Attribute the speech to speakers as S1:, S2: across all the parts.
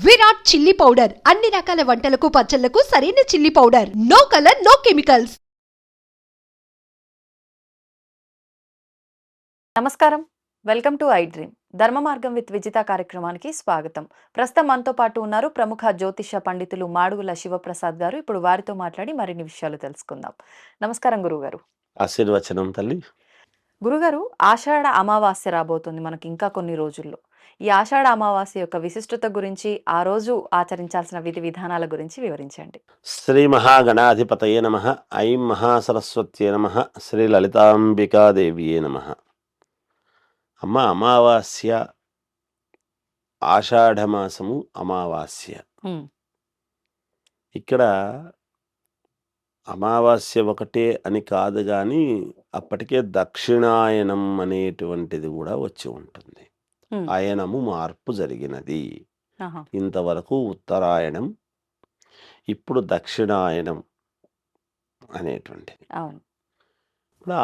S1: Virat chilli powder అన్ని రకాల వంటలకు పచ్చళ్లకు సరైన chilli powder. No colour, no chemicals.
S2: నమస్కారం, వెల్కమ్ టు ఐ డ్రీమ్. ధర్మ మార్గం విత్ విజిత కార్యక్రమానికి స్వాగతం. ప్రస్తుతం మనతో పాటు ఉన్నారు ప్రముఖ జ్యోతిష పండితులు మాడుగుల శివప్రసాద్ గారు. ఇప్పుడు వారితో మాట్లాడి మరిన్ని విషయాలు తెలుసుకుందాం. నమస్కారం గురుగారు.
S3: ఆశీర్వచనం తల్లి.
S2: గురుగారు, ఆషాఢ అమావాస్య రాబోతుంది మనకి ఇంకా కొన్ని రోజుల్లో. ఈ ఆషాఢ అమావాస్య యొక్క విశిష్టత గురించి, ఆ రోజు ఆచరించాల్సిన విధి విధానాల గురించి వివరించండి.
S3: శ్రీ మహాగణాధిపతయే నమః. ఐం మహాసరస్వత్యే నమః. శ్రీ లలితాంబికాదేవియే నమః. అమ్మ, అమావాస్య, ఆషాఢమాసము అమావాస్య. ఇక్కడ అమావాస్య ఒకటే అని కాదు కానీ అప్పటికే దక్షిణాయనం అనేటువంటిది కూడా వచ్చి ఉంటుంది. అయనము మార్పు జరిగినది. ఇంతవరకు ఉత్తరాయణం, ఇప్పుడు దక్షిణాయనం అనేటువంటిది. ఇప్పుడు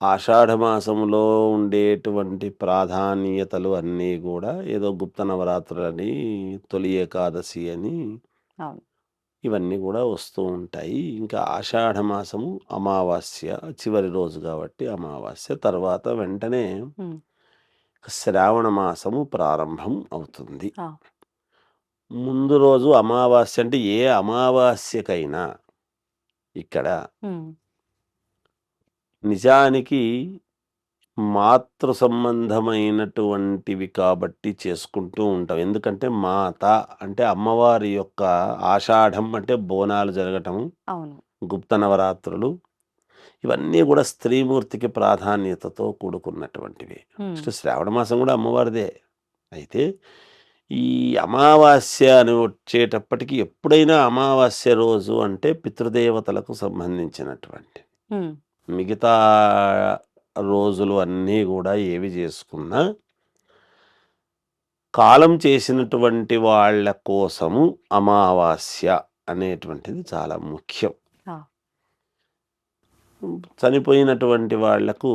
S3: ఆషాఢమాసములో ఉండేటువంటి ప్రాధాన్యతలు అన్నీ కూడా ఏదో గుప్త నవరాత్రులని, తొలి ఏకాదశి అని ఇవన్నీ కూడా వస్తూ ఉంటాయి. ఇంకా ఆషాఢమాసము అమావాస్య చివరి రోజు కాబట్టి అమావాస్య తర్వాత వెంటనే శ్రావణ మాసము ప్రారంభం అవుతుంది. ముందు రోజు అమావాస్య అంటే ఏ అమావాస్యకైనా ఇక్కడ నిజానికి మాతృ సంబంధమైనటువంటివి కాబట్టి చేసుకుంటూ ఉంటాం. ఎందుకంటే మాత అంటే అమ్మవారి యొక్క ఆషాఢం అంటే బోనాలు జరగటము, గుప్త నవరాత్రులు ఇవన్నీ కూడా స్త్రీమూర్తికి ప్రాధాన్యతతో కూడుకున్నటువంటివి. శ్రావణ మాసం కూడా అమ్మవారిదే. అయితే ఈ అమావాస్య అని వచ్చేటప్పటికి ఎప్పుడైనా అమావాస్య రోజు అంటే పితృదేవతలకు సంబంధించినటువంటి, మిగతా రోజులు అన్నీ కూడా ఏవి చేసుకున్నా కాలం చేసినటువంటి వాళ్ళ కోసము అమావాస్య అనేటువంటిది చాలా ముఖ్యం. చనిపోయినటువంటి వాళ్లకు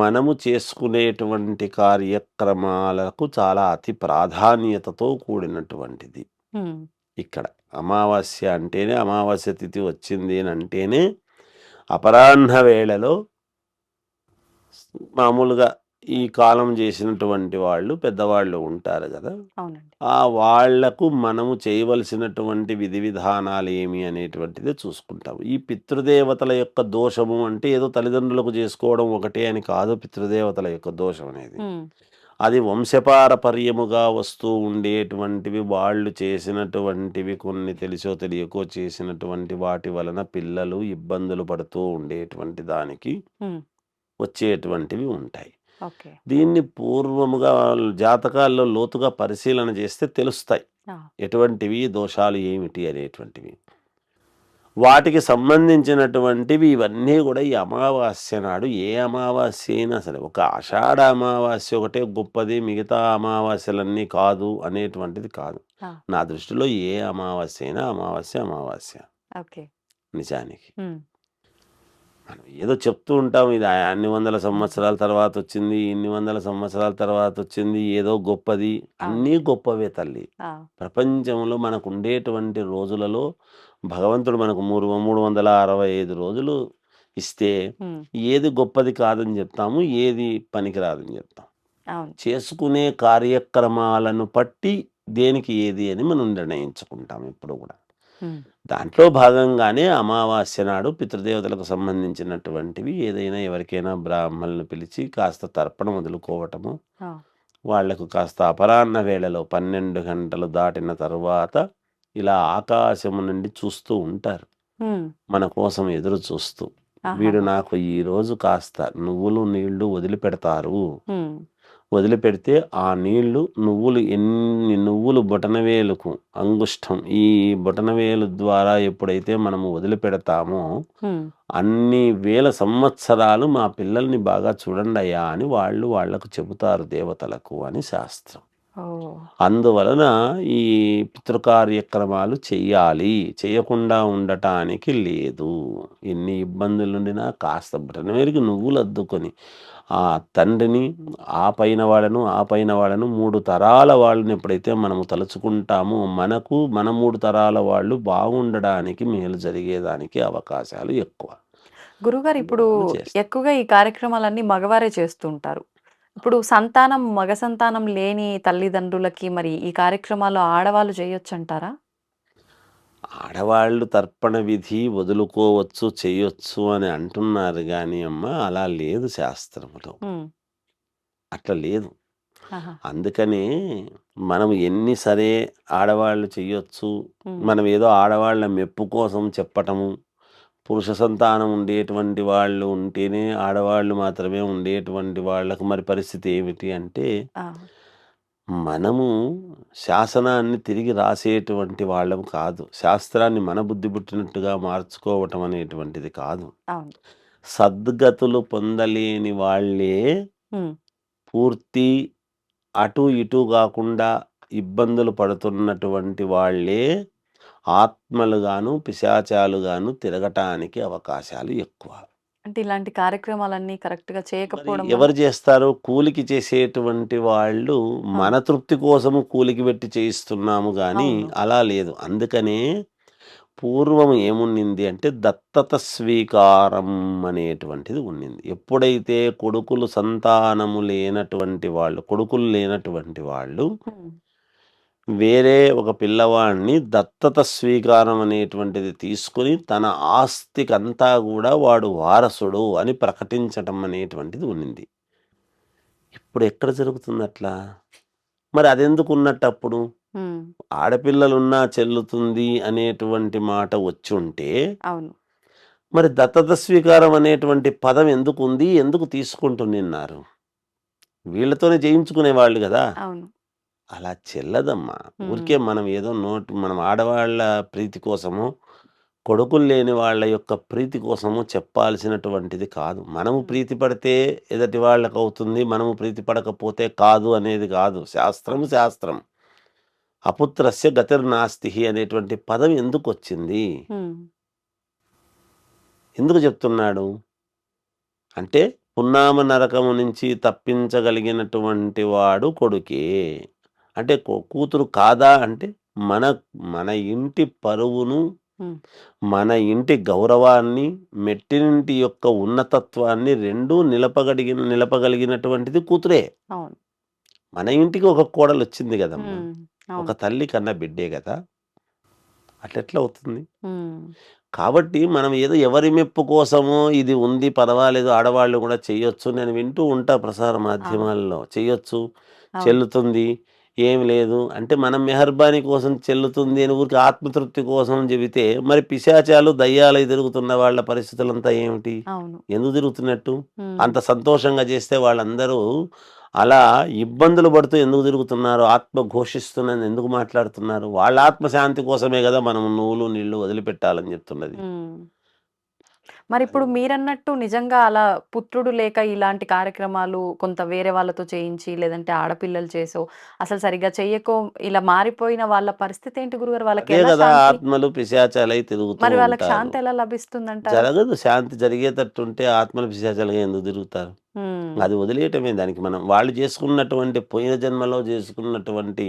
S3: మనము చేసుకునేటువంటి కార్యక్రమాలకు చాలా అతి ప్రాధాన్యతతో కూడినటువంటిది. ఇక్కడ అమావాస్య అంటేనే, అమావాస్య తిథి వచ్చింది అని అంటేనే అపరాహ్న వేళలో మామూలుగా ఈ కాలం చేసినటువంటి వాళ్ళు పెద్దవాళ్ళు ఉంటారు కదా, ఆ వాళ్లకు మనము చేయవలసినటువంటి విధి విధానాలు ఏమి అనేటువంటిది చూసుకుంటాము. ఈ పితృదేవతల యొక్క దోషము అంటే ఏదో తల్లిదండ్రులకు చేసుకోవడం ఒకటే అని కాదు. పితృదేవతల యొక్క దోషం అనేది అది వంశపారపర్యముగా వస్తూ ఉండేటువంటివి. వాళ్ళు చేసినటువంటివి కొన్ని తెలిసో తెలియకో చేసినటువంటి వాటి వలన పిల్లలు ఇబ్బందులు పడుతూ ఉండేటువంటి దానికి వచ్చేటువంటివి ఉంటాయి. దీన్ని పూర్వముగా జాతకాల్లో లోతుగా పరిశీలన చేస్తే తెలుస్తాయి ఎటువంటివి దోషాలు ఏమిటి అనేటువంటివి. వాటికి సంబంధించినటువంటివి ఇవన్నీ కూడా ఈ అమావాస్య నాడు, ఏ అమావాస్య అయినా సరే, ఒక ఆషాఢ అమావాస్య ఒకటే గొప్పది, మిగతా అమావాస్యలన్నీ కాదు అనేటువంటిది కాదు. నా దృష్టిలో ఏ అమావాస్య అయినా అమావాస్య నిజానికి మనం ఏదో చెప్తూ ఉంటాం, ఇది అన్ని వందల సంవత్సరాల తర్వాత వచ్చింది, ఇన్ని వందల సంవత్సరాల తర్వాత వచ్చింది, ఏదో గొప్పది. అన్నీ గొప్పవే తల్లి. ప్రపంచంలో మనకు ఉండేటువంటి రోజులలో భగవంతుడు మనకు 365 రోజులు ఇస్తే ఏది గొప్పది కాదని చెప్తాము, ఏది పనికిరాదని చెప్తాం. చేసుకునే కార్యక్రమాలను బట్టి దేనికి ఏది అని మనం నిర్ణయించుకుంటాం ఎప్పుడు కూడా. దాంట్లో భాగంగానే అమావాస్య నాడు పితృదేవతలకు సంబంధించినటువంటివి ఏదైనా ఎవరికైనా బ్రాహ్మణులను పిలిచి కాస్త తర్పణ వదులుకోవటము, వాళ్లకు కాస్త అపరాహ్న వేళలో 12 గంటలు దాటిన తరువాత ఇలా ఆకాశము నుండి చూస్తూ ఉంటారు, మన కోసం ఎదురు చూస్తూ. వీడు నాకు ఈ రోజు కాస్త నువ్వులు నీళ్లు వదిలిపెడతారు, వదిలిపెడితే ఆ నీళ్లు ఎన్ని నువ్వులు బొటనవేలుకు అంగుష్టం, ఈ బొటనవేలు ద్వారా ఎప్పుడైతే మనము వదిలిపెడతామో అన్ని వేల సంవత్సరాలు మా పిల్లల్ని బాగా చూడండి అయ్యా అని వాళ్లకు చెబుతారు దేవతలకు అని శాస్త్రం. అందువలన ఈ పితృకార్యక్రమాలు చెయ్యాలి, చేయకుండా ఉండటానికి లేదు. ఎన్ని ఇబ్బందులుండినా కాస్త బొటనవేలుకి నువ్వులు అద్దుకొని ఆ తండ్రిని, ఆ పైన వాళ్ళను 3 తరాల వాళ్ళని ఎప్పుడైతే మనము తలుచుకుంటామో మన 3 తరాల వాళ్ళు బాగుండడానికి, మేలు జరిగేదానికి అవకాశాలు ఎక్కువ.
S2: గురుగారు ఇప్పుడు
S3: అందువలన చేస్తాం.
S2: ఎక్కువగా ఈ కార్యక్రమాలన్నీ మగవారే చేస్తుంటారు. ఇప్పుడు మగ సంతానం లేని తల్లిదండ్రులకి మరి ఈ కార్యక్రమాలు ఆడవాళ్ళు చేయొచ్చంటారా?
S3: ఆడవాళ్ళు తర్పణ విధి వదులుకోవచ్చు, చెయ్యొచ్చు అని అంటున్నారు గానీ అలా లేదు శాస్త్రములో.
S2: హ్మ్.
S3: అట్లా లేదు.
S2: ఆహా!
S3: అందుకనే మనం ఎన్ని సరే ఆడవాళ్ళు చెయ్యొచ్చు,
S2: హ్మ్.
S3: మనం ఏదో ఆడవాళ్ళ మెప్పు కోసం చెప్పటము, పురుష సంతానం ఉండేటువంటి వాళ్ళు ఉంటేనే ఆడవాళ్ళు మాత్రమే ఉండేటువంటి వాళ్ళకు మరి పరిస్థితి ఏమిటి అంటే,
S2: ఆ!
S3: మనము శాసనాన్ని తిరిగి రాసేటువంటి వాళ్ళం కాదు. శాస్త్రాన్ని మన బుద్ధి పుట్టినట్టుగా మార్చుకోవటం అనేటువంటిది కాదు.
S2: అవును.
S3: సద్గతులు పొందలేని వాళ్ళే
S2: హ్మ్.
S3: పూర్తి అటు ఇటు గాకుండా ఇబ్బందులు పడుతున్నటువంటి వాళ్ళే ఆత్మలుగాను, పిశాచాలుగాను తిరగటానికి అవకాశాలు ఎక్కువ.
S2: అంటే ఇలాంటి కార్యక్రమాలన్నీ కరెక్ట్‌గా
S3: మరి
S2: చేయకపోవడం వల్ల
S3: ఎవరు జేస్తారు? కూలికి చేసేటువంటి వాళ్ళు
S2: ఆ!
S3: మన తృప్తి కోసము కూలికి పెట్టి చేయిస్తున్నాము గానీ,
S2: అవును.
S3: అలా లేదు. అందుకనే పూర్వం ఏమున్నింది అంటే దత్తత స్వీకారం అనేటువంటిది ఉన్నింది. ఎప్పుడైతే కొడుకులు లేనటువంటి వాళ్ళు
S2: హ్మ్.
S3: వేరే ఒక పిల్లవాడిని దత్తత స్వీకారం అనేటువంటిది తీసుకొని తన ఆస్తికంతా గూడా వాడు వారసుడు అని ప్రకటించటం అనేటువంటిది ఉన్నింది. ఇప్పుడు ఎక్కడ జరుగుతుందట్లా? మరి అదెందుకున్నట్టప్పుడు?
S2: హ్మ్.
S3: ఆడపిల్లలున్నా చెల్లుతుంది అనేటువంటి మాట వచ్చుంటే,
S2: అవును.
S3: మరి దత్తత స్వీకారం అనేటువంటి పదం ఎందుకుంది? ఎందుకు తీసుకుంటున్నారు? వీళ్ళతోనే చేయించుకునేవాళ్ళు గదా!
S2: అవును.
S3: అలా చెల్లదమ్మా.
S2: హ్మ్.
S3: ఊరికే మనం ఆడవాళ్ళ ప్రీతి కోసమో, కొడుకులు లేని వాళ్ళ యొక్క ప్రీతి కోసమో చెప్పాల్సినటువంటిది కాదు. మనము
S2: హ్మ్.
S3: ప్రీతి పడితే ఎదుటి వాళ్ళకవుతుంది. మనము ప్రీతి పడకపోతే కాదు అనేది గాదు. శాస్త్రము
S2: అవును.
S3: శాస్త్రం. అపుత్రస్య గతిర్నాస్తిహి అనేటువంటి పదం ఎందుకొచ్చింది?
S2: హ్మ్.
S3: ఎందుకు చెప్తున్నాడు? అంటే పున్నామ నరకము నుంచి తప్పించగలిగినటువంటి వాడు కొడుకే. అంటే కూతురు కాదా అంటే మన మన ఇంటి పరువును,
S2: హ్మ్.
S3: మన ఇంటి గౌరవాన్ని, మెట్టినింటి యొక్క ఉన్నతత్వాన్ని రెండూ నిలపగలిగినటువంటిది కూతురే.
S2: అవును.
S3: మన ఇంటికి ఒక కోడలొచ్చింది గదమ్మా!
S2: హ్మ్.
S3: ఒక
S2: అవును.
S3: తల్లి కన్న బిడ్డే గదా! అట్లెట్లా అవుతుంది?
S2: హ్మ్.
S3: కాబట్టి మనం ఏదో ఎవరి మెప్పు కోసమో ఇది ఉంది పర్వాలేదు ఆడవాళ్ళు కూడా చెయ్యొచ్చు. నేను వింటూ ఉంటా ప్రసార
S2: అవును.
S3: మాధ్యమాల్లో. చెయ్యొచ్చు,
S2: అవును.
S3: చెల్లుతుంది, ఏం లేదు. అంటే మనం మెహర్బానీ కోసం చెల్లుతుంది అని ఊరికే ఆత్మతృప్తి కోసం చెబితే, మరి పిశాచాలు, దయ్యాలయి తిరుగుతున్న వాళ్ళ పరిస్థితులంతా ఏమిటి?
S2: అవును.
S3: ఎందుకు తిరుగుతున్నట్టు?
S2: హ్మ్.
S3: అంత సంతోషంగా చేస్తే వాళ్ళందరూ అలా ఇబ్బందులు పడుతూ ఎందుకు తిరుగుతున్నారు? ఆత్మ ఘోషిస్తున్నదని ఎందుకు మాట్లాడుతున్నారు? వాళ్ళ ఆత్మశాంతి కోసమే గదా! మనం నువ్వులు, నీళ్ళు వదిలిపెట్టాలని చెప్తున్నది.
S2: హ్మ్.
S3: అది
S2: మరిప్పుడు మీరన్నట్టు నిజంగా అలా పుత్రుడు లేక ఇలాంటి కార్యక్రమాలు కొంత వేరే వాళ్ళతో చేయించి, లేదంటే ఆడపిల్లలు చేసో, అసలు సరిగ్గా చెయ్యకో ఇలా మారిపోయిన వాళ్ళ పరిస్థితేంటి గురుగారు?
S3: అదే
S2: వాళ్ళకెలా
S3: గదా!
S2: శాంతి
S3: ఆత్మలు పిశాచాలై తిరుగుతూ
S2: మరి వాళ్ళకి
S3: ఉంటారు.
S2: శాంతి ఎలా లభిస్తుందంటారు?
S3: జరగదు శాంతి జరిగేటట్టుంటే ఆత్మలు పిశాచాలుగా ఎందుకు తిరుగుతారు?
S2: హ్మ్.
S3: అది వదిలేయటమే దానికి మనం. వాళ్ళు చేసుకున్నటువంటి పోయిన జన్మలో చేసుకున్నటువంటి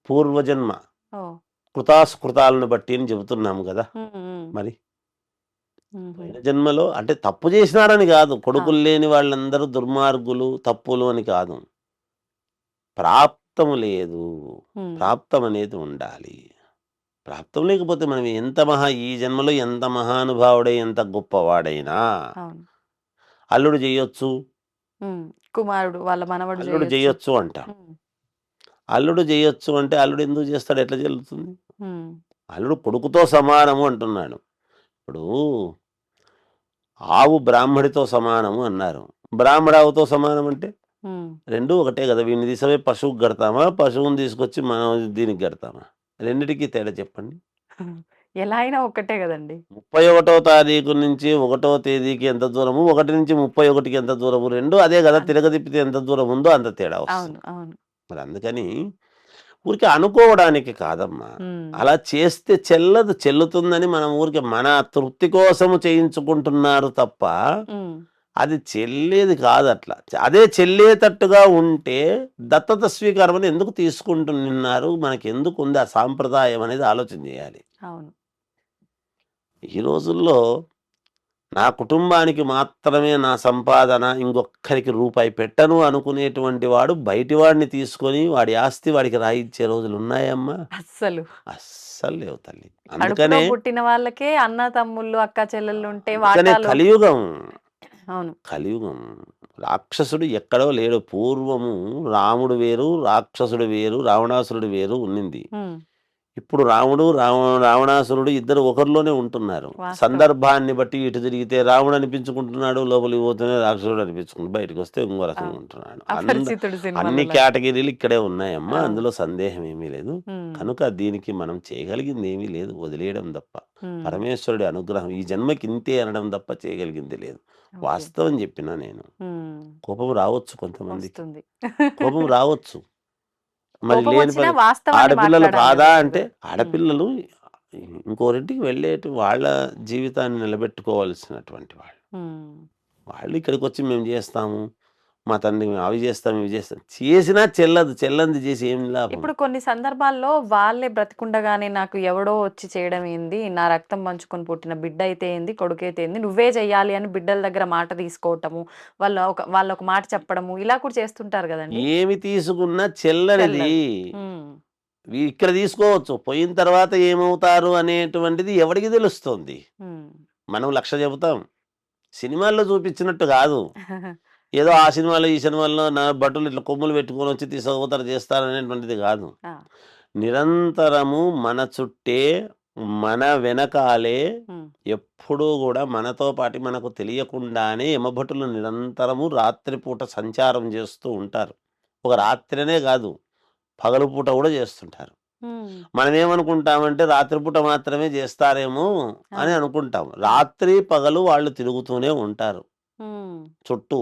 S3: పూర్వజన్మ
S2: ఓహ్!
S3: కృతాసుకృతాలను బట్టి అని చెబుతున్నాము గదా!
S2: హ్మ్. హ్మ్.
S3: మరి.
S2: హుహు.
S3: పోయిన జన్మలో అంటే తప్పు చేసినారని గాదు.
S2: ఆ!
S3: కొడుకులు లేని వాళ్ళందరూ దుర్మార్గులు, తప్పులు అని కాదు. ప్రాప్తం లేదు.
S2: హ్మ్.
S3: ప్రాప్తం అనేది ఉండాలి. ప్రాప్తం లేకపోతే మనం ఈ జన్మలో ఎంత మహానుభావుడై, ఎంత గొప్పవాడైనా
S2: అవును.
S3: అల్లుడు జెయ్యొచ్చు,
S2: హ్మ్. కుమారుడు వాళ్ళ మనవడు
S3: అల్లుడు
S2: జేయొచ్చు.
S3: జెయ్యొచ్చు అంటాం.
S2: హ్మ్.
S3: అల్లుడు జెయ్యొచ్చు అంటే అల్లుడు ఎందుకు జేస్తాడు? ఎట్లా చెల్లుతుంది?
S2: హ్మ్.
S3: అల్లుడు కొడుకుతో సమానము అంటున్నాడు. ఇప్పుడు ఆవు బ్రాహ్మడితో సమానము అన్నారు. బ్రాహ్మడావుతో సమానం అంటే?
S2: హ్మ్.
S3: రెండూ ఒకటే గదా! వీడిని తీసుకుపోయి పశువుకి గడతామా? పశువుని తీసుకొచ్చి మనం దీనికి గడతామా? రెండిటికి తేడా చెప్పండి.
S2: ఎలా అయినా ఒక్కటే గదండీ!
S3: 31వ తారీఖు నుంచి 1వ తేదీకి ఎంత దూరము, 1 నుంచి 31కి ఎంత దూరము, రెండూ అదే గదా!
S2: అన్
S3: తిరగతిప్పితే ఎంత దూరం ఉందో అంత తేడా
S2: అవును.
S3: వస్తుంది.
S2: అవును.
S3: మరి అందుకని ఊరికే అనుకోవడానికి కాదమ్మా.
S2: హ్మ్.
S3: అలా చేస్తే చెల్లుతుందని మనం ఊరికే మన తృప్తి కోసము చేయించుకుంటున్నారు తప్ప,
S2: హ్మ్.
S3: అది చెల్లేది కాదు అట్లా. అదే చెల్లేటట్టుగా ఉంటే దత్తత స్వీకారం అని ఎందుకు తీసుకుంటున్నారు? మనకెందుకుంది ఆ సాంప్రదాయం అనేది ఆలోచన చేయాలి.
S2: అవును.
S3: ఈ రోజుల్లో నా కుటుంబానికి మాత్రమే నా సంపాదన, ఇంకొక్కరికి రూపాయి పెట్టను అనుకునేటువంటి వాడు బయటి వాడిని తీసుకొని వాడి ఆస్తి వాడికి రాయిచ్చే రోజులున్నాయమ్మా?
S2: అస్సలు.
S3: అస్సలు లేవు తల్లి.
S2: కడుపులో
S3: అందుకనే
S2: పుట్టిన వాళ్ళకే అన్న తమ్ముళ్ళు, అక్క చెల్లెళ్ళుంటే
S3: అందుకనే
S2: వాటాలు.
S3: కలియుగం.
S2: అవును.
S3: కలియుగం. రాక్షసుడు ఎక్కడో లేడు. పూర్వము రాముడు వేరు, రాక్షసుడు వేరు, రావణాసురుడు వేరు ఉన్నింది.
S2: హ్మ్.
S3: ఇప్పుడు రాముడు, రావణాసురుడు ఇద్దరు ఒకరిలోనే ఉంటున్నారు.
S2: వాస్తవం.
S3: సందర్భాన్ని బట్టి ఇటు తిరిగితే రాముడు అనిపించుకుంటున్నాడు, లోపలికి పోతేనే రాక్షసుడు అనిపించుకుంటు బయటకు వస్తే ఇంకో రకంగా ఉంటున్నాడు.
S2: అపరిచితుడు
S3: అన్ని
S2: సినిమాలో.
S3: కేటగిరీలు ఇక్కడే ఉన్నాయమ్మా.
S2: అవును.
S3: అందులో సందేహం ఏమీ లేదు.
S2: హ్మ్.
S3: కనుక దీనికి మనం చేయగలిగింది ఏమీ లేదు, వదిలేయడం తప్ప.
S2: హ్మ్.
S3: పరమేశ్వరుడి అనుగ్రహం ఈ జన్మకి ఇంతే అనడం తప్ప చేయగలిగింది లేదు.
S2: ఓకే.
S3: వాస్తవం చెప్పినా నేను.
S2: హ్మ్.
S3: కోపం రావచ్చు కొంతమందికి.
S2: వస్తుంది.
S3: కోపం రావచ్చు. మరి
S2: కోపం
S3: లేని
S2: వచ్చినా
S3: పని
S2: వాస్తవాన్ని
S3: ఆడపిల్లలు
S2: మాట్లాడాలి
S3: కాదా
S2: కదా
S3: అంటే
S2: గురుగారు.
S3: ఆడపిల్లలు ఇంకోరింటికి వెళ్ళేటి వాళ్ళ జీవితాన్ని నిలబెట్టుకోవాల్సినటువంటి వాళ్ళు.
S2: హ్మ్.
S3: వాళ్ళు ఇక్కడికి వచ్చి మేము చేస్తాము, మా తండ్రి మేము అవి చేస్తాం, ఇవి చేస్తాం. చేసినా చెల్లదు. చెల్లంది చేసి ఏం లాభం?
S2: ఇప్పుడు కొన్ని సందర్భాల్లో వాళ్ళే బ్రతికుండగానే నాకు ఎవడో వచ్చి చేయడం ఏంది, నా రక్తం పంచుకొని పుట్టిన బిడ్డ అయితే ఏంది, కొడుకైతే ఏంది, నువ్వే చెయ్యాలి అని బిడ్డల దగ్గర మాట తీసుకోవటము, వాళ్ళొక మాట చెప్పడము, ఇలా కూడా చేస్తుంటారు కదండి.
S3: ఏమి తీసుకున్నా చెల్లనిది.
S2: చెల్లదు. హ్మ్.
S3: ఇక్కడ తీసుకోవచ్చు. పోయిన తర్వాత ఏమవుతారు అనేటువంటిది ఎవడికి తెలుస్తుంది?
S2: హ్మ్.
S3: మనం 1,00,000 చెబుతాం. సినిమాల్లో చూపించినట్టు కాదు. ఏదో ఆ సినిమాలో, ఈ సినిమాల్లో నా బట్టలు ఇట్లా కొమ్ములు పెట్టుకొని వచ్చి తీసుకుపోతారు, చేస్తారనేటువంటిది కాదు.
S2: ఆ.
S3: నిరంతరము మన చుట్టే, మన వెనకాలే
S2: హ్మ్.
S3: ఎప్పుడూ కూడా మనతో పాటు మనకు తెలియకుండానే యమభటులు నిరంతరము రాత్రిపూట సంచారం చేస్తూ ఉంటారు. ఒక రాత్రినే కాదు, పగలుపూట కూడా చేస్తుంటారు.
S2: హ్మ్.
S3: మనం ఏమనుకుంటామంటే రాత్రిపూట మాత్రమే చేస్తారేమో అని
S2: అవును.
S3: అనుకుంటాం. రాత్రి పగలు వాళ్ళు తిరుగుతూనే ఉంటారు
S2: హ్మ్.
S3: చుట్టూ.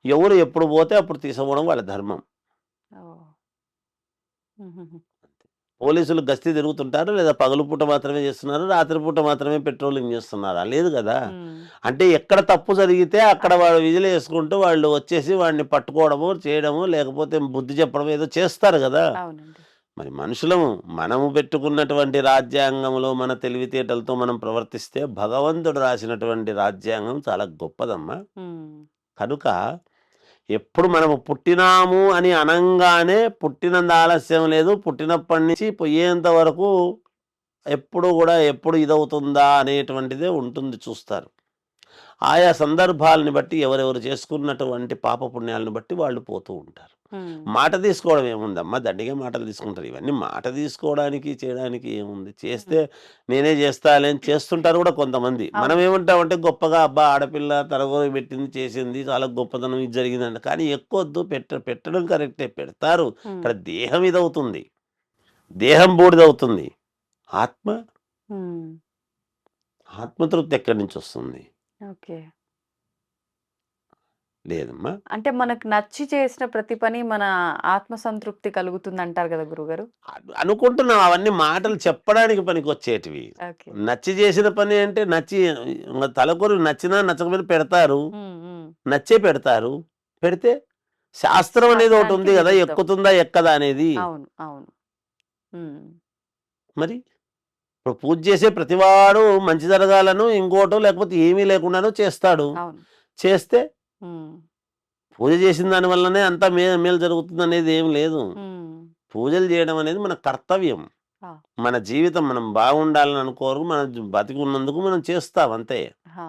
S3: ఎవరు ఎప్పుడు పోతే అప్పుడు తీసుకోవడం వాళ్ళ ధర్మం.
S2: ఓహ్! హుహుహు.
S3: పోలీసులు గస్తీ తిరుగుతుంటారు, లేదా పగలుపూట మాత్రమే చేస్తున్నారు, రాత్రిపూట మాత్రమే పెట్రోలింగ్ చేస్తున్నారా? లేదు కదా!
S2: హ్మ్.
S3: అంటే ఎక్కడ తప్పు జరిగితే అక్కడ వాళ్ళు విజిలేసుకుంటూ వాళ్ళు వచ్చేసి వాడిని పట్టుకోవడము, చేయడము, లేకపోతే బుద్ధి చెప్పడం ఏదో చేస్తారు కదా!
S2: అవునండి.
S3: మరి మనుషులము, మనము పెట్టుకున్నటువంటి రాజ్యాంగంలో మన తెలివితేటలతో మనం ప్రవర్తిస్తే భగవంతుడు రాసినటువంటి రాజ్యాంగం చాలా గొప్పదమ్మా.
S2: హ్మ్.
S3: కనుక ఎప్పుడు మనము పుట్టినాము అని అనంగానే పుట్టినంత ఆలస్యం లేదు, పుట్టినప్పటి నుంచి పోయేంత వరకు ఎప్పుడు కూడా ఎప్పుడు ఇదవుతుందా అనేటువంటిదే ఉంటుంది చూస్తారు. ఆయా సందర్భాలని బట్టి ఎవరెవరు చేసుకున్నటువంటి పాపపుణ్యాలను బట్టి వాళ్ళు పోతూ ఉంటారు.
S2: హ్మ్.
S3: మాట తీసుకోవడం ఏముందమ్మా? దండిగా మాటలు తీసుకుంటారు. ఇవన్నీ మాట తీసుకోవడానికి చేయడానికి ఏముంది? చేస్తే నేనే చేస్తాలే అని చేస్తుంటారు కూడా కొంతమంది. మనం
S2: అవును.
S3: ఏమంటామంటే గొప్పగా అబ్బా ఆడపిల్ల తరగతి పెట్టింది, చేసింది, చాలా గొప్పతనం, ఇది జరిగిందంట. కానీ ఎక్కువద్దు, పెట్టడం కరెక్టే, పెడతారు.
S2: హ్మ్.
S3: ఇక్కడ దేహం ఇదవుతుంది, దేహం బూడిదవుతుంది. ఆత్మ
S2: హ్మ్.
S3: ఆత్మతృప్తి ఎక్కడి నుంచి వస్తుంది?
S2: ఓకే.
S3: లేదమ్మా.
S2: అంటే మనకు నచ్చి చేసిన ప్రతి పని మన ఆత్మ సంతృప్తి కలుగుతుందంటారు గదా గురుగారు?
S3: అనుకుంటున్నాం అవన్నీ మాటలు చెప్పడానికి పనికొచ్చేటివి.
S2: ఓకే.
S3: నచ్చి చేసిన పని అంటే నచ్చి తలకొరి నచ్చినా నచ్చకపోయినా పెడతారు.
S2: హ్మ్. హ్మ్.
S3: నచ్చే పెడతారు. పెడితే శాస్త్రం అనేది ఒకటి
S2: శాస్త్రానికి
S3: ఉంది కదా!
S2: విరుద్ధం.
S3: ఎక్కుతుందా ఎక్కదా అనేది.
S2: అవును. అవును. హ్మ్.
S3: మరి ఇప్పుడు పూజ చేసే ప్రతివాడు మంచి జరగాలను ఇంకోటో లేకపోతే ఏమీ లేకుండానో చేస్తాడు.
S2: అవును.
S3: చేస్తే
S2: హ్మ్.
S3: పూజ చేసిన దాని వల్లనే అంతా మేలు జరుగుతుందనేది ఏం లేదు.
S2: హ్మ్.
S3: పూజలు చేయడం అనేది మన కర్తవ్యం.
S2: ఆ!
S3: మన జీవితం మనం బాగుండాలని అనుకోరు. మనం బతికున్నందుకు మనం చేస్తాం అంతే.
S2: ఆ!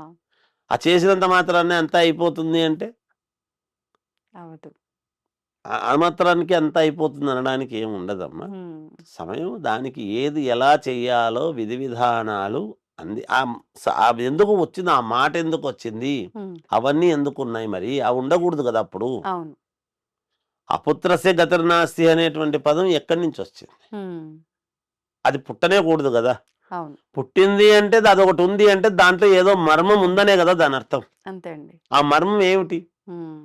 S3: ఆ చేసినంత మాత్రాన్నే అంతా అయిపోతుంది అంటే,
S2: అవదు.
S3: ఆ మాత్రానికి అంతా అయిపోతుంది అనడానికి ఏమి ఉండదమ్మా.
S2: హ్మ్.
S3: సమయం దానికి ఏది ఎలా చెయ్యాలో విధి విధానాలు అంది. ఎందుకు వచ్చింది? ఆ మాట ఎందుకొచ్చింది?
S2: హ్మ్.
S3: అవన్నీ ఎందుకున్నాయి మరి? అవి ఉండకూడదు కదా అప్పుడు.
S2: అవును.
S3: అపుత్రస్య గతిర్నాస్తి అనేటువంటి పదం ఎక్కడి నుంచొచ్చింది?
S2: హ్మ్.
S3: అది పుట్టనే కూడదు గదా!
S2: అవును.
S3: పుట్టింది అంటే అదొకటి ఉంది అంటే దాంట్లో ఏదో మర్మం ఉందనే కదా దానర్థం.
S2: అంతే అండి.
S3: ఆ మర్మం ఏమిటి?
S2: హ్మ్.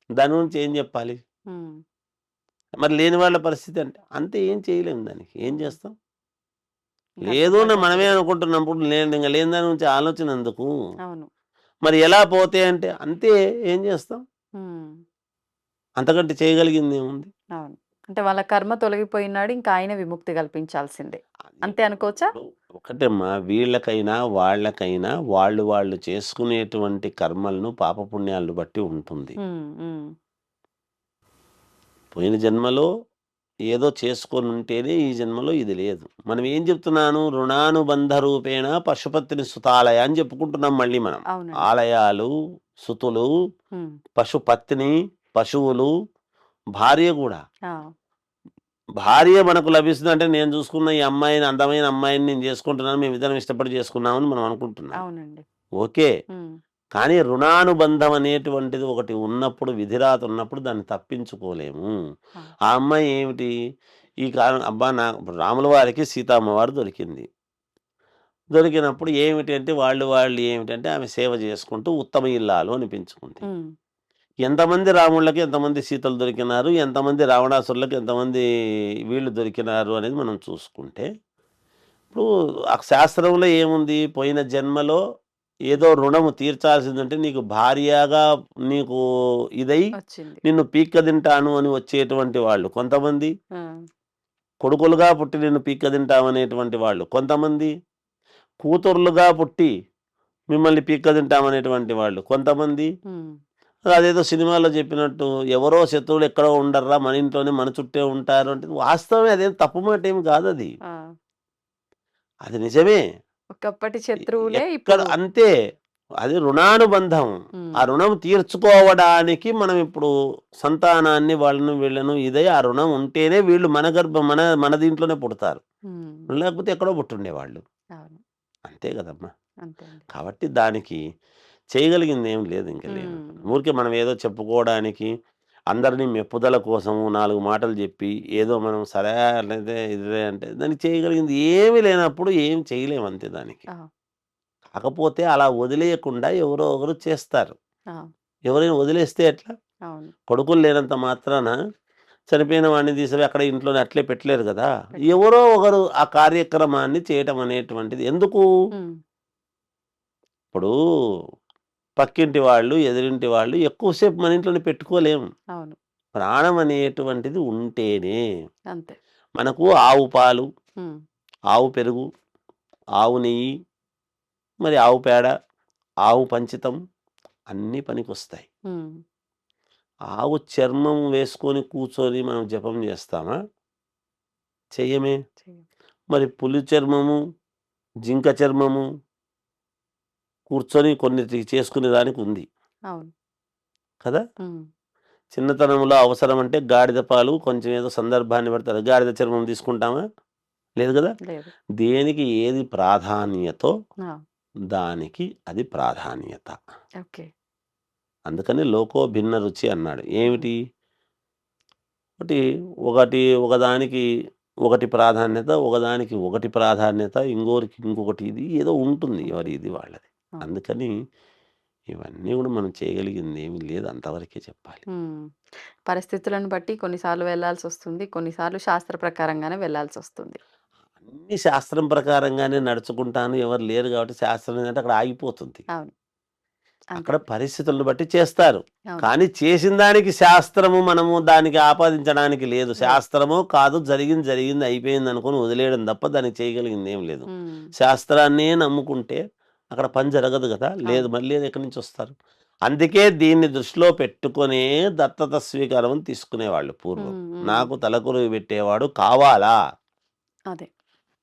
S3: దాని గురించి ఏం జెప్పాలి?
S2: హ్మ్.
S3: మరి లేని వాళ్ళ పరిస్థితి అంటే? అంతే, ఏం చేయలేము దానికి. ఏం
S2: హ్మ్.
S3: చేస్తాం?
S2: ఇంక
S3: లేదు అని
S2: అడ్డుపడడం
S3: మనమే
S2: లేదు.
S3: అనుకుంటున్నప్పుడు ఇంక లేని దాని గురించి ఆలోచన ఎందుకు?
S2: అవును.
S3: మరి ఎలా పోతే అంటే అంతే, ఏం చేస్తాం?
S2: ఉమ్,
S3: అంతకంటే చేయగలిగింది ఏముంది?
S2: అవును. అంటే వాళ్ళ కర్మ తొలగిపోయినాడు, ఇంకా ఆయన విముక్తి కల్పించాల్సిందే.
S3: అది
S2: అంతే అనుకోవచ్చా?
S3: ఇప్పుడు ఒకటేమ్మా, వీళ్ళకైనా వాళ్ళకైనా వాళ్ళు వాళ్ళు చేసుకునేటువంటి కర్మలను పాపపుణ్యాలను బట్టి ఉంటుంది.
S2: ఉమ్, ఉమ్,
S3: పోయిన జన్మలో ఏదో చేసుకొని ఉంటేనే ఈ జన్మలో ఇది లేదు. మనం ఏం చెప్తున్నాను? రుణానుబంధ రూపేణ పశుపతిని సుతాలయ అని చెప్పుకుంటున్నాం మళ్ళీ మనం.
S2: అవునండి.
S3: ఆలయాలు, సుతులు,
S2: ఉమ్,
S3: పశుపత్ని, పశువులు, భార్య కూడా.
S2: ఆ,
S3: భార్య మనకు లభిస్తుంది అంటే నేను చూసుకున్న ఈ అమ్మాయిని, అందమైన అమ్మాయిని నేను చేసుకుంటున్నాను, మేమిద్దరం ఇష్టపడి చేసుకున్నామని మనం అనుకుంటున్నాం.
S2: అవునండి.
S3: ఓకే.
S2: ఉమ్,
S3: కానీ రుణానుబంధం అనేటువంటిది ఒకటి ఉన్నప్పుడు, విధిరాత ఉన్నప్పుడు దాన్ని తప్పించుకోలేము.
S2: ఆ,
S3: ఆ అమ్మాయి ఏమిటి? ఈ కాలం అబ్బా ఇప్పుడు రాముల వారికి సీతమ్మవారు దొరికింది. దొరికినప్పుడు ఏమిటి అంటే వాళ్ళు ఏమిటంటే ఆమె సేవ చేసుకుంటూ ఉత్తమ ఇల్లాలు అనిపించుకుంది.
S2: ఉమ్,
S3: ఎంతమంది రాముళ్ళకి ఎంతమంది సీతలు దొరికినారు, ఎంతమంది రావణాసురులకు ఎంతమంది వీళ్ళు దొరికినారు అనేది మనం చూసుకుంటే, ఇప్పుడు ఆ శాస్త్రంలో ఏముంది? పోయిన జన్మలో ఏదో రుణము తీర్చాల్సిందంటే నీకు భార్యగా నీకు ఇదై
S2: వచ్చింది.
S3: నిన్ను పీక్క తింటాను అని వచ్చేటువంటి వాళ్ళు కొంతమంది,
S2: ఆ,
S3: కొడుకులుగా పుట్టి నిన్ను పీక్క తింటామనేటువంటి వాళ్ళు కొంతమంది, కూతుర్లుగా పుట్టి మిమ్మల్ని పీక్క తింటామనేటువంటి వాళ్ళు కొంతమంది.
S2: ఉమ్,
S3: అదేదో సినిమాలో చెప్పినట్టు ఎవరో శత్రువులు ఎక్కడో ఉండర్రా, మన ఇంట్లోనే మన చుట్టే ఉంటారు అంటే వాస్తవమే, అదేం తప్పు మాట ఏమి కాదు అది.
S2: ఆ,
S3: అది నిజమే.
S2: ఒకప్పటి శత్రువులే
S3: ఎక్కడ
S2: ఇప్పుడు.
S3: అంతే. అది రుణానుబంధం.
S2: ఉమ్,
S3: ఆ రుణం తీర్చుకోవడానికి మనం ఇప్పుడు సంతానాన్ని వాళ్ళను వీళ్ళను ఇదై ఆ రుణం ఉంటేనే వీళ్ళు మన మన దీంట్లోనే పుడతారు.
S2: ఉమ్,
S3: లేకపోతే ఎక్కడో పుట్టుండేవాళ్ళు.
S2: అవును.
S3: అంతే కదమ్మా!
S2: అంతే అండి.
S3: కాబట్టి దానికి చేయగలిగింది ఏం లేదు, ఇంక లేదు.
S2: ఉమ్,
S3: ఊరికే మనం ఏదో చెప్పుకోవడానికి, అందరినీ మెప్పుదల కోసము 4 మాటలు చెప్పి ఏదో మనం సరే అట్లయితే ఇదిలే అంటే దానికి చేయగలిగింది ఏమీ లేనప్పుడు ఏం చేయలేము అంతే దానికి.
S2: ఆ,
S3: కాకపోతే అలా వదిలేయకుండా ఎవరో ఒకరు చేస్తారు.
S2: ఆ,
S3: ఎవరైనా వదిలేస్తే ఎట్లా?
S2: అవును.
S3: కొడుకులు లేనంత మాత్రాన చనిపోయిన వాడిని తీసుకుపోయి అక్కడ ఇంట్లోనే అట్లే పెట్టలేరు కదా!
S2: పెట్టారు.
S3: ఎవరో ఒకరు ఆ కార్యక్రమాన్ని చేయటం అనేటువంటిది ఎందుకు?
S2: ఉమ్,
S3: ఇప్పుడు పక్కింటి వాళ్ళు, ఎదురింటి వాళ్ళు ఎక్కువసేపు మన ఇంట్లోనే పెట్టుకోలేము.
S2: అవును.
S3: ప్రాణం అనేటువంటిది ఉంటేనే
S2: అంతే.
S3: మనకు ఆవు పాలు,
S2: ఉమ్,
S3: ఆవు పెరుగు, ఆవు నెయ్యి, మరి ఆవు పేడ, ఆవు పంచితం అన్నీ పనికొస్తాయి.
S2: ఉమ్,
S3: ఆవు చర్మం వేసుకొని కూర్చొని మనం జపం చేస్తామా? చెయ్యమే.
S2: చెయ్యం.
S3: మరి పులి చర్మము, జింక చర్మము కూర్చొని కొన్ని చేసుకునే దానికి ఉంది
S2: అవును.
S3: కదా!
S2: ఉమ్,
S3: చిన్నతనంలో అవసరం అంటే గాడిద పాలు కొంచెం ఏదో సందర్భాన్ని పడతారు. గాడిద చర్మం తీసుకుంటామా? లేదు కదా!
S2: లేదు.
S3: దేనికి ఏది ప్రాధాన్యతో
S2: ఆ,
S3: దానికి అది ప్రాధాన్యత.
S2: ఓకే.
S3: అందుకని లోకో భిన్న రుచి అన్నాడు.
S2: ఉమ్,
S3: ఏమిటి? ఒకటి ఒకటి ఒకదానికి ఒకటి ప్రాధాన్యత, ఒకదానికి ఒకటి ప్రాధాన్యత, ఇంకోరికి ఇంకొకటి ఇది ఏదో ఉంటుంది. ఎవరి ఇది వాళ్ళది.
S2: అవును.
S3: అందుకని ఇవన్నీ కూడా మనం చేయగలిగింది ఏమీ లేదు. అంతవరకే చెప్పాలి.
S2: ఉమ్. పరిస్థితులను బట్టి కొన్నిసార్లు వెళ్ళాల్సొస్తుంది. కొన్నిసార్లు శాస్త్ర ప్రకారంగానే వెళ్ళాల్సొస్తుంది.
S3: అన్ని శాస్త్రం ప్రకారంగానే నడుచుకుంటాను. ఎవరు లేరు కాబట్టి శాస్త్రం ఏంటంటే అక్కడ ఆగిపోతుంది.
S2: అవును. అంతే.
S3: అక్కడ పరిస్థితులను బట్టి చేస్తారు.
S2: అవును.
S3: కానీ చేసిన దానికి శాస్త్రము మనము దానికి ఆపాదించడానికి లేదు.
S2: లేదు.
S3: శాస్త్రమో కాదు, జరిగింది జరిగింది అయిపోయింది అనుకుని వదిలేయడం తప్ప దానికి చేయగలిగింది ఏం లేదు.
S2: ఉమ్,
S3: శాస్త్రాన్నే నమ్ముకుంటే అక్కడ పని జరగదు కదా! లేదు,
S2: అవును.
S3: మళ్ళీ ఎక్కడి నుంచి వస్తారు? అందుకే దీన్ని దృష్టిలో పెట్టుకునే దత్తత స్వీకారం తీసుకునేవాళ్ళు పూర్వం.
S2: ఉమ్, ఉమ్,
S3: నాకు తలకొరువు పెట్టేవాడు కావాలా?
S2: అదే.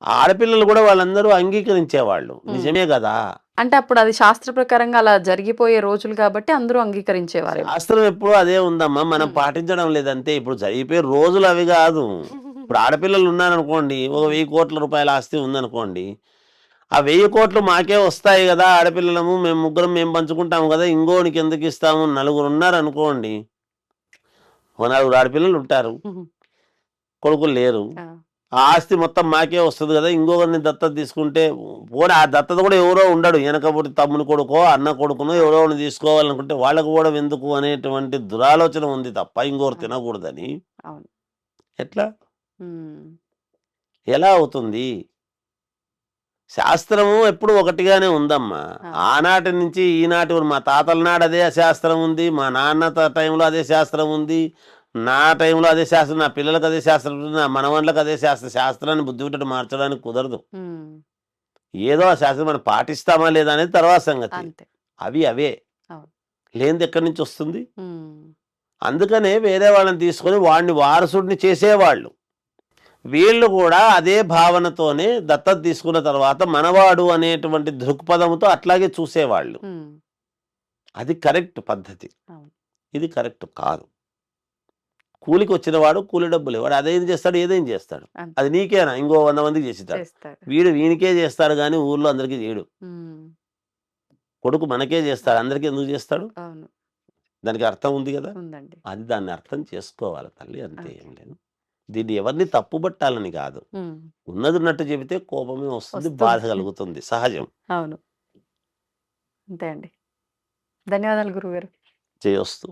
S3: ఆడపిల్లలు కూడా వాళ్ళందరూ అంగీకరించేవాళ్ళు.
S2: ఉమ్.
S3: నిజమే కదా!
S2: అంటే అప్పుడు అది శాస్త్ర ప్రకారంగా అలా జరిగిపోయే రోజులు కాబట్టి అందరూ అంగీకరించేవారేమో.
S3: శాస్త్రం ఎప్పుడూ అదే ఉందమ్మా. మనం
S2: ఉమ్.
S3: పాటించడం లేదంతే. ఇప్పుడు జరిగిపోయే రోజులు అవి కాదు. ఇప్పుడు ఆడపిల్లలు ఉన్నారనుకోండి, ఒక 1000 కోట్ల రూపాయల ఆస్తి ఉందనుకోండి, ఆ 1000 కోట్లు మాకే వస్తాయి కదా! ఆడపిల్లలము మేము ముగ్గురం మేము పంచుకుంటాము కదా! ఇంకోనికి ఎందుకు ఇస్తాము? నలుగురు ఉన్నారనుకోండి, ఓ నలుగురు ఆడపిల్లలు ఉంటారు. కొడుకులు లేరు.
S2: ఆ,
S3: ఆ ఆస్తి మొత్తం మాకే వస్తది గదా! ఇంకొకరిని దత్తత తీసుకుంటే పోనీ ఆ దత్తత కూడా ఎవరో ఉండడు. ఎనకబడి తమ్ముని కొడుకో, అన్న కొడుకునో ఎవరో ఒకడిని తీసుకోవాలనుకుంటే వాళ్ళకి కూడా ఎందుకు అనేటువంటి దురాలోచన ఉంది తప్ప ఇంకోరు
S2: అవును.
S3: తినకూడదని.
S2: అవును.
S3: ఎట్లా?
S2: ఉమ్,
S3: ఎలా అవుతుంది? శాస్త్రము ఎప్పుడు ఒకటిగానే ఉందమ్మా.
S2: ఆ.
S3: ఆనాటి నుంచి ఈనాటి వరకు మా తాతల నాడు అదే శాస్త్రం ఉంది, మా నాన్న టైంలో అదే శాస్త్రం ఉంది, నా టైంలో అదే శాస్త్రం, నా పిల్లలకు అదే శాస్త్రం ఉంది, నా మనవళ్ళకి అదే శాస్త్రం. శాస్త్రాన్ని బుద్ధి పుట్టడం మార్చడానికి కుదరదు.
S2: ఉమ్,
S3: ఏదో ఆ శాస్త్రం మనం పాటిస్తామా లేదా అనేది తర్వాత సంగతి.
S2: అంతే.
S3: అవి అవే,
S2: అవును.
S3: లేనిది ఎక్కడి నుంచి వస్తుంది?
S2: ఉమ్,
S3: అందుకనే వేరే వాళ్ళని తీసుకొని వాడిని వారసుడిని చేసేవాళ్ళు. వీళ్ళు కూడా అదే భావనతోనే దత్తత తీసుకున్న తర్వాత మనవాడు అనేటువంటి దృక్పథంతో అట్లాగే చూసేవాళ్ళు.
S2: ఉమ్,
S3: అది కరెక్ట్ పద్ధతి.
S2: అవును.
S3: ఇది కరెక్ట్ కాదు. కూలికి వచ్చినవాడు కూలి డబ్బులు వాడు అదేం చేస్తాడు, ఏదేం చేస్తాడు.
S2: అంతే.
S3: అది నీకేనా, ఇంకో 100 మందికి చేస్తాడు.
S2: చేస్తారు.
S3: వీనికే చేస్తాడు కానీ ఊర్లో అందరికీ చేయడు.
S2: ఉమ్,
S3: కొడుకు మనకే చేస్తాడు, అందరికీ ఎందుకు చేస్తాడు?
S2: అవును.
S3: దానికి అర్థం ఉంది కదా.
S2: ఉందండి.
S3: అది దాన్ని అర్థం చేసుకోవాలి తల్లి, అంతే.
S2: ఓకే.
S3: ఏం లేదు. దీన్ని ఎవరిని తప్పుబట్టాలని కాదు.
S2: ఉమ్,
S3: ఉన్నది ఉన్నట్టు చెబితే కోపమే వస్తుంది,
S2: వస్తుంది.
S3: బాధ కలుగుతుంది, సహజం.
S2: అవును. అంతే అండి. ధన్యవాదాలు గురుగారు.
S3: చేయొస్తూ